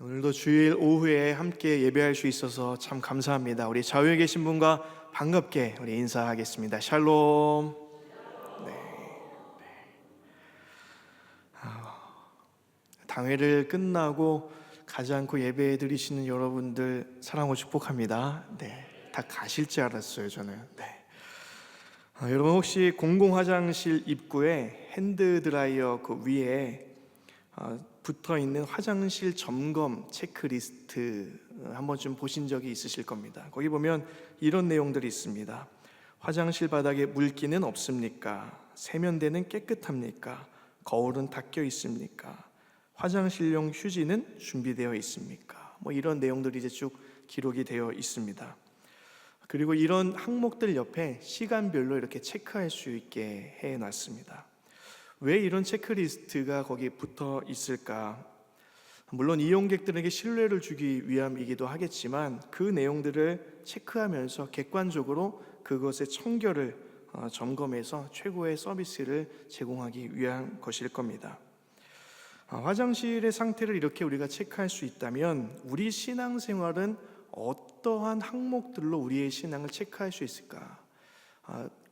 오늘도 주일 오후에 함께 예배할 수 있어서 참 감사합니다. 우리 좌우에 계신 분과 반갑게 우리 인사하겠습니다. 샬롬. 당회를 끝나고 가지 않고 예배 드리시는 여러분들 사랑하고 축복합니다. 다 가실 줄 알았어요, 저는. 여러분 혹시 공공 화장실 입구에 핸드 드라이어 그 위에 붙어 있는 화장실 점검 체크리스트 한 번쯤 보신 적이 있으실 겁니다. 거기 보면 이런 내용들이 있습니다. 화장실 바닥에 물기는 없습니까? 세면대는 깨끗합니까? 거울은 닦여 있습니까? 화장실용 휴지는 준비되어 있습니까? 이런 내용들이 이제 쭉 기록이 되어 있습니다. 그리고 이런 항목들 옆에 시간별로 이렇게 체크할 수 있게 해놨습니다. 왜 이런 체크리스트가 거기에 붙어 있을까? 물론 이용객들에게 신뢰를 주기 위함이기도 하겠지만 그 내용들을 체크하면서 객관적으로 그것의 청결을 점검해서 최고의 서비스를 제공하기 위한 것일 겁니다. 화장실의 상태를 이렇게 우리가 체크할 수 있다면 우리 신앙생활은 어떠한 항목들로 우리의 신앙을 체크할 수 있을까?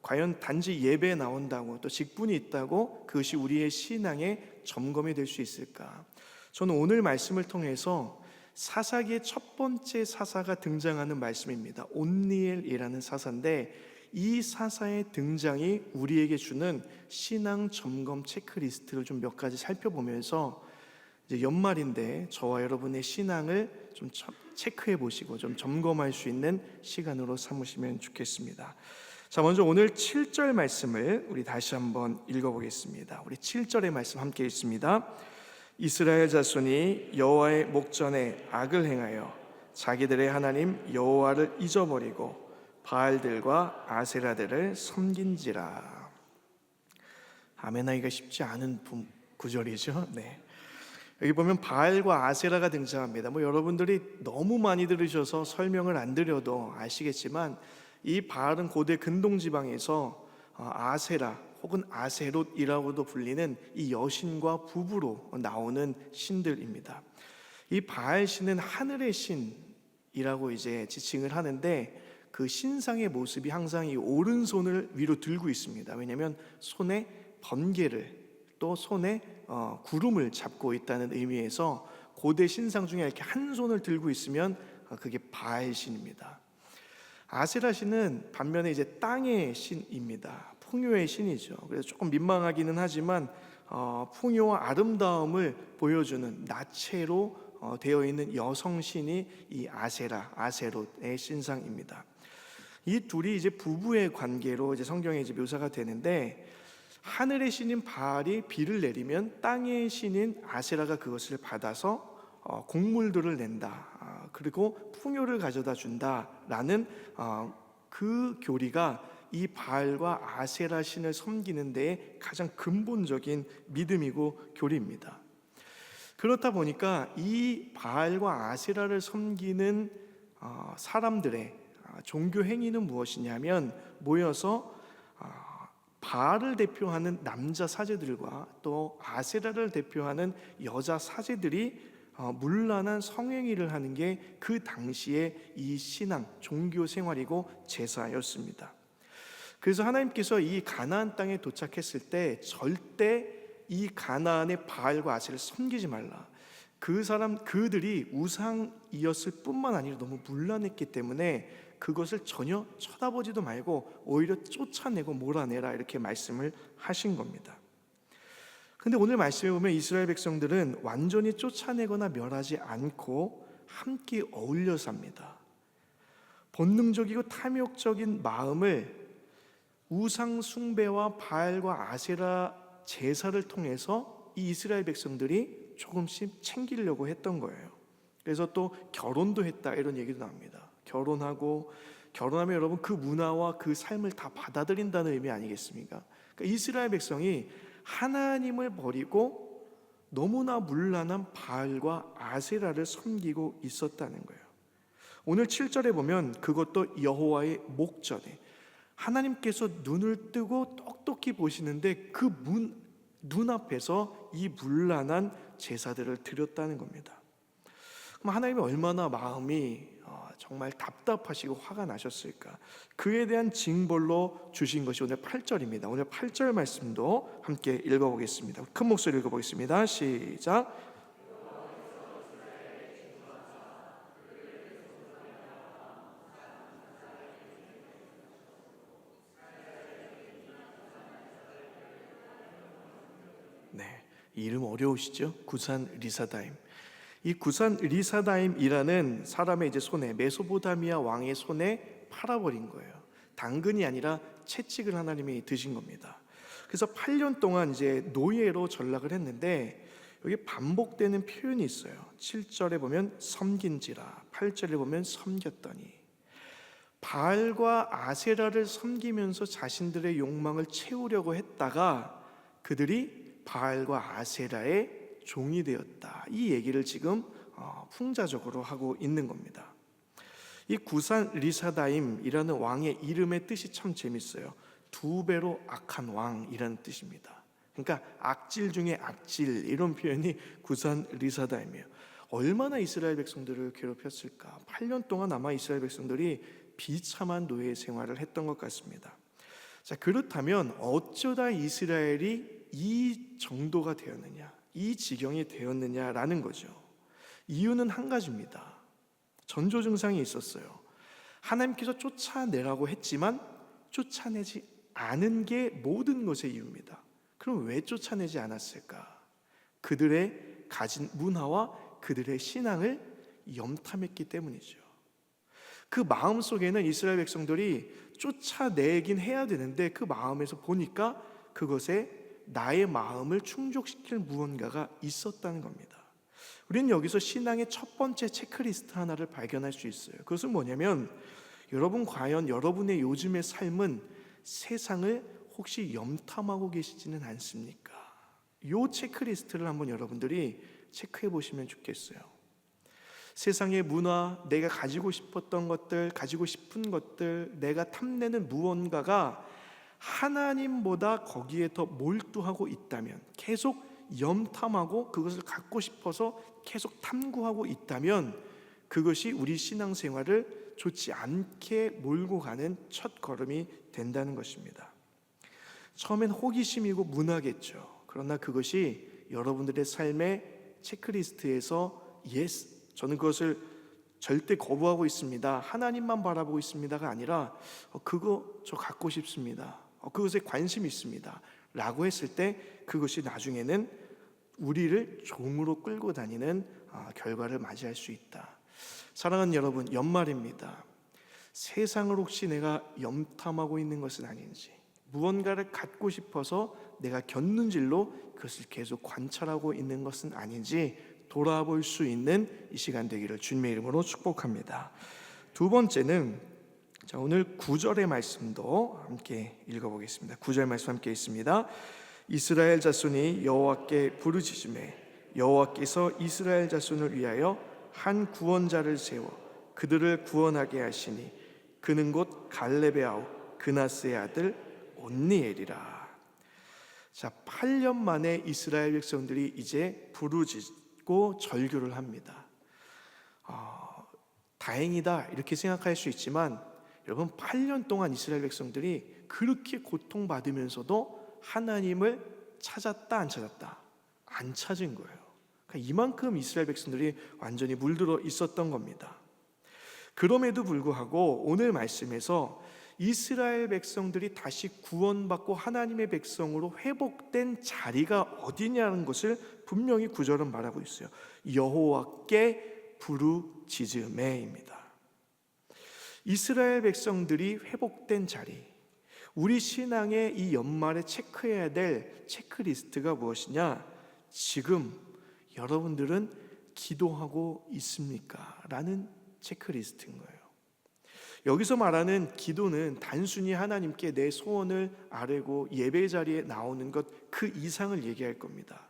과연 단지 예배에 나온다고 또 직분이 있다고 그것이 우리의 신앙의 점검이 될 수 있을까? 저는 오늘 말씀을 통해서 사사기의 첫 번째 사사가 등장하는 말씀입니다. 온니엘이라는 사사인데 이 사사의 등장이 우리에게 주는 신앙 점검 체크리스트를 좀 몇 가지 살펴보면서 이제 연말인데 저와 여러분의 신앙을 좀 체크해 보시고 좀 점검할 수 있는 시간으로 삼으시면 좋겠습니다. 자, 먼저 오늘 7절 말씀을 우리 다시 한번 읽어보겠습니다. 우리 7절의 말씀 함께 읽습니다. 이스라엘 자손이 여호와의 목전에 악을 행하여 자기들의 하나님 여호와를 잊어버리고 바알들과 아세라들을 섬긴지라. 아멘하기가 쉽지 않은 구절이죠. 여기 보면 바알과 아세라가 등장합니다. 여러분들이 너무 많이 들으셔서 설명을 안 드려도 아시겠지만 이 바알은 고대 근동지방에서 아세라 혹은 아세롯이라고도 불리는 이 여신과 부부로 나오는 신들입니다. 이 바알 신은 하늘의 신이라고 이제 지칭을 하는데 그 신상의 모습이 항상 이 오른손을 위로 들고 있습니다. 왜냐하면 손에 번개를 또 손에 구름을 잡고 있다는 의미에서 고대 신상 중에 이렇게 한 손을 들고 있으면 그게 바알 신입니다. 아세라 신은 반면에 이제 땅의 신입니다. 풍요의 신이죠. 그래서 조금 민망하기는 하지만 풍요와 아름다움을 보여주는 나체로 되어 있는 여성 신이 이 아세라, 아세롯의 신상입니다. 이 둘이 이제 부부의 관계로 이제 성경에 이제 묘사가 되는데 하늘의 신인 바알이 비를 내리면 땅의 신인 아세라가 그것을 받아서 곡물들을 낸다. 그리고 풍요를 가져다 준다라는 그 교리가 이 바알과 아세라 신을 섬기는 데에 가장 근본적인 믿음이고 교리입니다. 그렇다 보니까 이 바알과 아세라를 섬기는 사람들의 종교 행위는 무엇이냐면 모여서 바알을 대표하는 남자 사제들과 또 아세라를 대표하는 여자 사제들이 문란한 성행위를 하는 게 그 당시에 이 신앙, 종교 생활이고 제사였습니다. 그래서 하나님께서 이 가나안 땅에 도착했을 때 절대 이 가나안의 바알과 아세라를 섬기지 말라. 그들이 우상이었을 뿐만 아니라 너무 문란했기 때문에 그것을 전혀 쳐다보지도 말고 오히려 쫓아내고 몰아내라 이렇게 말씀을 하신 겁니다. 근데 오늘 말씀에 보면 이스라엘 백성들은 완전히 쫓아내거나 멸하지 않고 함께 어울려 삽니다. 본능적이고 탐욕적인 마음을 우상 숭배와 바알과 아세라 제사를 통해서 이 이스라엘 백성들이 조금씩 챙기려고 했던 거예요. 그래서 또 결혼도 했다 이런 얘기도 나옵니다. 결혼하면 여러분 그 문화와 그 삶을 다 받아들인다는 의미 아니겠습니까? 그러니까 이스라엘 백성이 하나님을 버리고 너무나 문란한 바알과 아세라를 섬기고 있었다는 거예요. 오늘 7절에 보면 그것도 여호와의 목전에 하나님께서 눈을 뜨고 똑똑히 보시는데 그 눈앞에서 이 문란한 제사들을 드렸다는 겁니다. 그럼 하나님이 얼마나 마음이 정말 답답하시고 화가 나셨을까? 그에 대한 징벌로 주신 것이 오늘 8절입니다. 오늘 8절 말씀도 함께 읽어보겠습니다. 큰 목소리로 읽어보겠습니다. 시작. 네, 이름 어려우시죠? 구산 리사다임. 이 구산 리사다임이라는 사람의 이제 손에, 메소포타미아 왕의 손에 팔아버린 거예요. 당근이 아니라 채찍을 하나님이 드신 겁니다. 그래서 8년 동안 이제 노예로 전락을 했는데, 여기 반복되는 표현이 있어요. 7절에 보면 섬긴지라, 8절에 보면 섬겼더니. 바알과 아세라를 섬기면서 자신들의 욕망을 채우려고 했다가 그들이 바알과 아세라의 종이 되었다. 이 얘기를 지금 풍자적으로 하고 있는 겁니다. 이 구산 리사다임이라는 왕의 이름의 뜻이 참 재밌어요. 두 배로 악한 왕이라는 뜻입니다. 그러니까 악질 중에 악질, 이런 표현이 구산 리사다임이에요. 얼마나 이스라엘 백성들을 괴롭혔을까? 8년 동안 아마 이스라엘 백성들이 비참한 노예 생활을 했던 것 같습니다. 자, 그렇다면 어쩌다 이스라엘이 이 정도가 되었느냐, 이 지경이 되었느냐라는 거죠. 이유는 한 가지입니다. 전조 증상이 있었어요. 하나님께서 쫓아내라고 했지만 쫓아내지 않은 게 모든 것의 이유입니다. 그럼 왜 쫓아내지 않았을까? 그들의 가진 문화와 그들의 신앙을 염탐했기 때문이죠. 그 마음속에는 이스라엘 백성들이 쫓아내긴 해야 되는데, 그 마음에서 보니까 그것에 나의 마음을 충족시킬 무언가가 있었다는 겁니다. 우리는 여기서 신앙의 첫 번째 체크리스트 하나를 발견할 수 있어요. 그것은 뭐냐면, 여러분 과연 여러분의 요즘의 삶은 세상을 혹시 염탐하고 계시지는 않습니까? 이 체크리스트를 한번 여러분들이 체크해 보시면 좋겠어요. 세상의 문화, 내가 가지고 싶었던 것들, 가지고 싶은 것들, 내가 탐내는 무언가가 하나님보다 거기에 더 몰두하고 있다면, 계속 염탐하고 그것을 갖고 싶어서 계속 탐구하고 있다면, 그것이 우리 신앙생활을 좋지 않게 몰고 가는 첫 걸음이 된다는 것입니다. 처음엔 호기심이고 문화겠죠. 그러나 그것이 여러분들의 삶의 체크리스트에서 예스, 저는 그것을 절대 거부하고 있습니다, 하나님만 바라보고 있습니다가 아니라 그거 저 갖고 싶습니다, 그것에 관심이 있습니다 라고 했을 때, 그것이 나중에는 우리를 종으로 끌고 다니는 결과를 맞이할 수 있다. 사랑하는 여러분, 연말입니다. 세상을 혹시 내가 염탐하고 있는 것은 아닌지, 무언가를 갖고 싶어서 내가 견눈질로 그것을 계속 관찰하고 있는 것은 아닌지 돌아볼 수 있는 이 시간 되기를 주님의 이름으로 축복합니다. 두 번째는, 자, 오늘 9절의 말씀도 함께 읽어보겠습니다. 9절 말씀 함께 있습니다. 이스라엘 자손이 여호와께 부르짖으매 여호와께서 이스라엘 자손을 위하여 한 구원자를 세워 그들을 구원하게 하시니 그는 곧 갈렙의 아우 그나스의 아들 온니엘이라. 자, 8년 만에 이스라엘 백성들이 이제 부르짖고 절규를 합니다. 다행이다 이렇게 생각할 수 있지만, 여러분 8년 동안 이스라엘 백성들이 그렇게 고통받으면서도 하나님을 찾았다 안 찾았다? 안 찾은 거예요. 그러니까 이만큼 이스라엘 백성들이 완전히 물들어 있었던 겁니다. 그럼에도 불구하고 오늘 말씀에서 이스라엘 백성들이 다시 구원받고 하나님의 백성으로 회복된 자리가 어디냐는 것을 분명히 9절은 말하고 있어요. 여호와께 부르짖으매입니다. 이스라엘 백성들이 회복된 자리, 우리 신앙의 이 연말에 체크해야 될 체크리스트가 무엇이냐? 지금 여러분들은 기도하고 있습니까? 라는 체크리스트인 거예요. 여기서 말하는 기도는 단순히 하나님께 내 소원을 아뢰고 예배 자리에 나오는 것 그 이상을 얘기할 겁니다.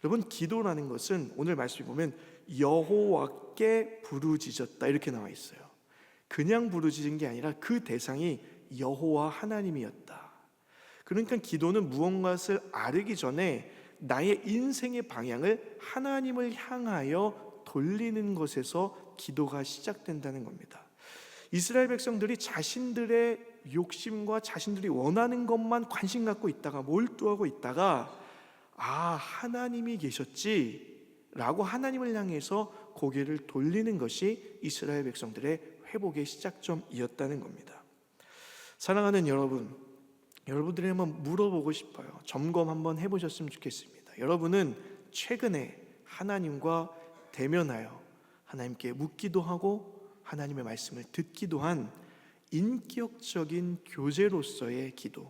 여러분, 기도라는 것은 오늘 말씀에 보면 여호와께 부르짖었다 이렇게 나와 있어요. 그냥 부르짖은 게 아니라 그 대상이 여호와 하나님이었다. 그러니까 기도는 무언가를 아뢰기 전에 나의 인생의 방향을 하나님을 향하여 돌리는 것에서 기도가 시작된다는 겁니다. 이스라엘 백성들이 자신들의 욕심과 자신들이 원하는 것만 관심 갖고 있다가 몰두하고 있다가 하나님이 계셨지 라고 하나님을 향해서 고개를 돌리는 것이 이스라엘 백성들의 회복의 시작점이었다는 겁니다. 사랑하는 여러분, 여러분들이 한번 물어보고 싶어요. 점검 한번 해보셨으면 좋겠습니다. 여러분은 최근에 하나님과 대면하여 하나님께 묻기도 하고 하나님의 말씀을 듣기도 한 인격적인 교제로서의 기도,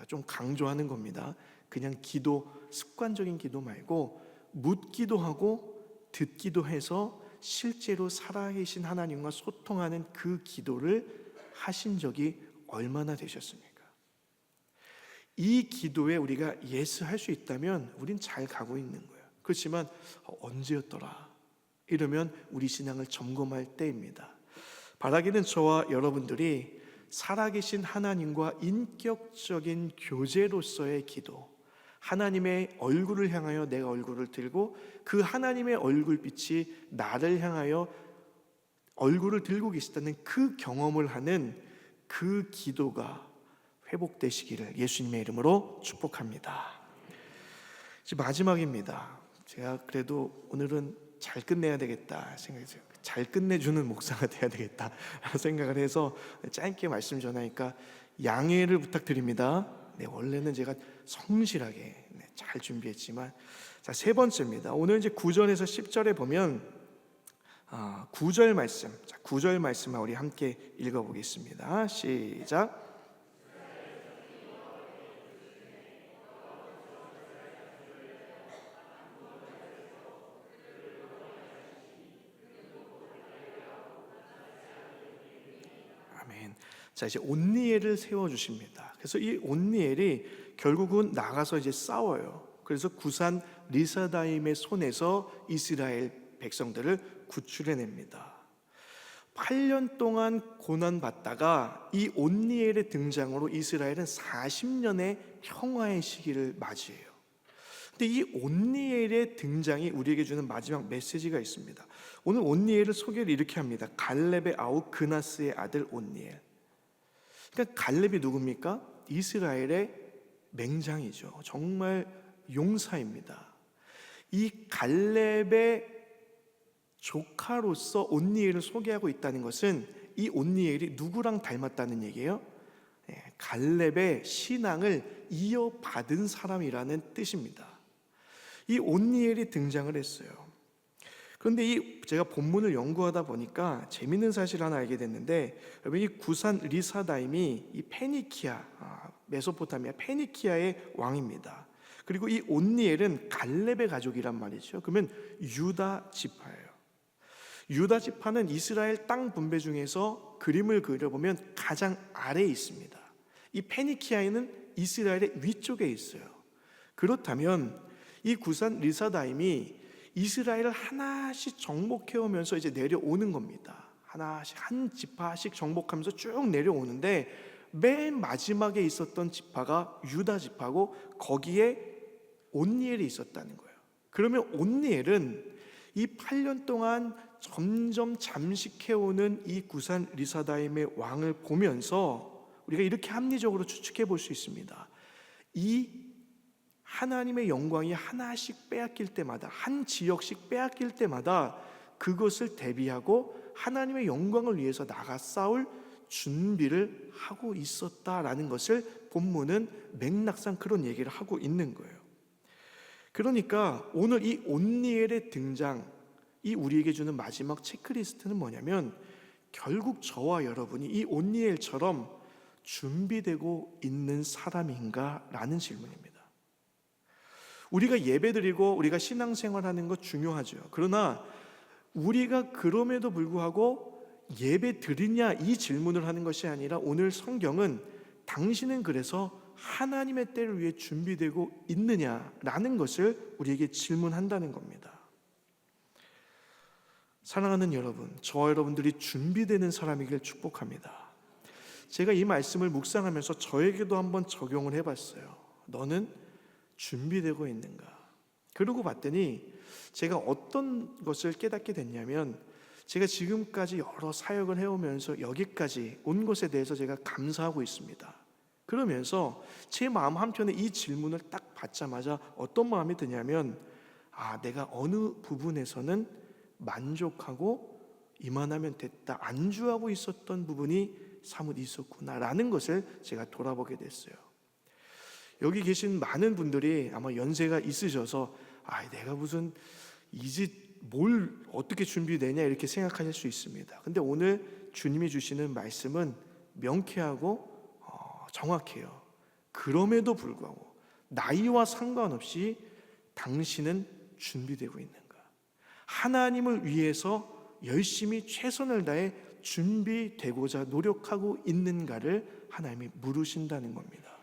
좀 강조하는 겁니다. 그냥 기도, 습관적인 기도 말고 묻기도 하고 듣기도 해서 실제로 살아계신 하나님과 소통하는 그 기도를 하신 적이 얼마나 되셨습니까? 이 기도에 우리가 예스할 수 있다면 우린 잘 가고 있는 거예요. 그렇지만 언제였더라? 이러면 우리 신앙을 점검할 때입니다. 바라기는 저와 여러분들이 살아계신 하나님과 인격적인 교제로서의 기도, 하나님의 얼굴을 향하여 내가 얼굴을 들고 그 하나님의 얼굴빛이 나를 향하여 얼굴을 들고 계시다는 그 경험을 하는 그 기도가 회복되시기를 예수님의 이름으로 축복합니다. 이제 마지막입니다. 제가 그래도 오늘은 잘 끝내야 되겠다 생각했어요. 잘 끝내주는 목사가 돼야 되겠다 생각을 해서 짧게 말씀 전하니까 양해를 부탁드립니다. 원래는 제가 성실하게 잘 준비했지만, 자, 세 번째입니다. 오늘 이제 9절에서 10절에 보면 9절 말씀, 9절 말씀을 우리 함께 읽어보겠습니다. 시작. 아멘. 자, 이제 온니엘을 세워주십니다. 그래서 이 온니엘이 결국은 나가서 이제 싸워요. 그래서 구산 리사다임의 손에서 이스라엘 백성들을 구출해냅니다. 8년 동안 고난받다가 이 온니엘의 등장으로 이스라엘은 40년의 평화의 시기를 맞이해요. 근데 이 온니엘의 등장이 우리에게 주는 마지막 메시지가 있습니다. 오늘 온니엘을 소개를 이렇게 합니다. 갈렙의 아우 그나스의 아들 온니엘. 그러니까 갈렙이 누굽니까? 이스라엘의 맹장이죠. 정말 용사입니다. 이 갈렙의 조카로서 온니엘을 소개하고 있다는 것은 이 온니엘이 누구랑 닮았다는 얘기예요? 갈렙의 신앙을 이어받은 사람이라는 뜻입니다. 이 온니엘이 등장을 했어요. 그런데 제가 본문을 연구하다 보니까 재밌는 사실 하나 알게 됐는데, 여러분, 이 구산 리사다임이 이 페니키아, 메소포타미아 페니키아의 왕입니다. 그리고 이 온니엘은 갈렙의 가족이란 말이죠. 그러면 유다 지파예요. 유다 지파는 이스라엘 땅 분배 중에서 그림을 그려보면 가장 아래에 있습니다. 이 페니키아에는 이스라엘의 위쪽에 있어요. 그렇다면 이 구산 리사다임이 이스라엘을 하나씩 정복해오면서 이제 내려오는 겁니다. 하나씩 한 지파씩 정복하면서 쭉 내려오는데 맨 마지막에 있었던 지파가 유다 지파고 거기에 온니엘이 있었다는 거예요. 그러면 온니엘은 이 8년 동안 점점 잠식해오는 이 구산 리사다임의 왕을 보면서 우리가 이렇게 합리적으로 추측해 볼 수 있습니다. 이 하나님의 영광이 하나씩 빼앗길 때마다, 한 지역씩 빼앗길 때마다 그것을 대비하고 하나님의 영광을 위해서 나가 싸울 준비를 하고 있었다라는 것을 본문은 맥락상 그런 얘기를 하고 있는 거예요. 그러니까 오늘 이 온니엘의 등장, 이 우리에게 주는 마지막 체크리스트는 뭐냐면 결국 저와 여러분이 이 온니엘처럼 준비되고 있는 사람인가? 라는 질문입니다. 우리가 예배드리고 우리가 신앙생활하는 것 중요하죠. 그러나 우리가 그럼에도 불구하고 예배 드리냐 이 질문을 하는 것이 아니라 오늘 성경은 당신은 그래서 하나님의 때를 위해 준비되고 있느냐라는 것을 우리에게 질문한다는 겁니다. 사랑하는 여러분, 저와 여러분들이 준비되는 사람이길 축복합니다. 제가 이 말씀을 묵상하면서 저에게도 한번 적용을 해봤어요. 너는 준비되고 있는가? 그러고 봤더니 제가 어떤 것을 깨닫게 됐냐면, 제가 지금까지 여러 사역을 해오면서 여기까지 온 것에 대해서 제가 감사하고 있습니다. 그러면서 제 마음 한편에 이 질문을 딱 받자마자 어떤 마음이 드냐면, 내가 어느 부분에서는 만족하고 이만하면 됐다, 안주하고 있었던 부분이 사뭇 있었구나라는 것을 제가 돌아보게 됐어요. 여기 계신 많은 분들이 아마 연세가 있으셔서 내가 무슨 이제 뭘 어떻게 준비되냐 이렇게 생각하실 수 있습니다. 근데 오늘 주님이 주시는 말씀은 명쾌하고 정확해요. 그럼에도 불구하고 나이와 상관없이 당신은 준비되고 있는가? 하나님을 위해서 열심히 최선을 다해 준비되고자 노력하고 있는가를 하나님이 물으신다는 겁니다.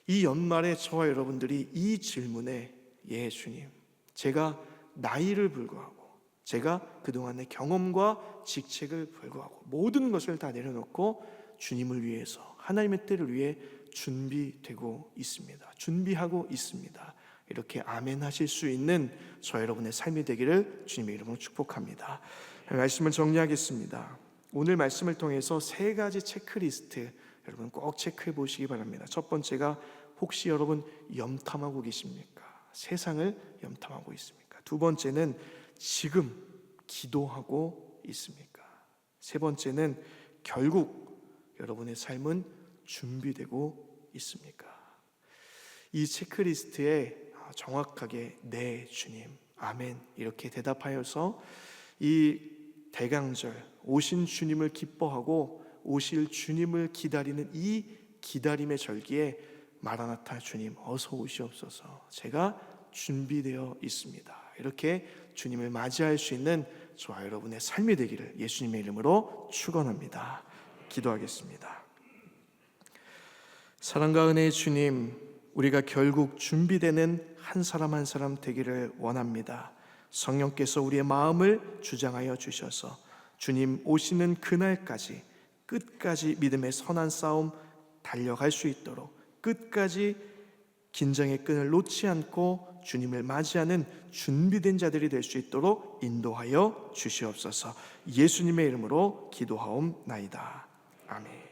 이 연말에 저와 여러분들이 이 질문에, 예 주님, 제가 나이를 불구하고, 제가 그동안의 경험과 직책을 불구하고 모든 것을 다 내려놓고 주님을 위해서, 하나님의 때를 위해 준비되고 있습니다, 준비하고 있습니다, 이렇게 아멘 하실 수 있는 저 여러분의 삶이 되기를 주님의 이름으로 축복합니다. 말씀을 정리하겠습니다. 오늘 말씀을 통해서 3가지 체크리스트 여러분 꼭 체크해 보시기 바랍니다. 첫 번째가, 혹시 여러분 염탐하고 계십니까? 세상을 염탐하고 있습니까? 두 번째는, 지금 기도하고 있습니까? 세 번째는, 결국 여러분의 삶은 준비되고 있습니까? 이 체크리스트에 정확하게 네 주님, 아멘 이렇게 대답하여서 이 대강절, 오신 주님을 기뻐하고 오실 주님을 기다리는 이 기다림의 절기에, 마라나타 주님 어서 오시옵소서, 제가 준비되어 있습니다, 이렇게 주님을 맞이할 수 있는 저와 여러분의 삶이 되기를 예수님의 이름으로 축원합니다. 기도하겠습니다. 사랑과 은혜의 주님, 우리가 결국 준비되는 한 사람 한 사람 되기를 원합니다. 성령께서 우리의 마음을 주장하여 주셔서 주님 오시는 그날까지 끝까지 믿음의 선한 싸움 달려갈 수 있도록, 끝까지 긴장의 끈을 놓지 않고 주님을 맞이하는 준비된 자들이 될 수 있도록 인도하여 주시옵소서. 예수님의 이름으로 기도하옵나이다. 아멘.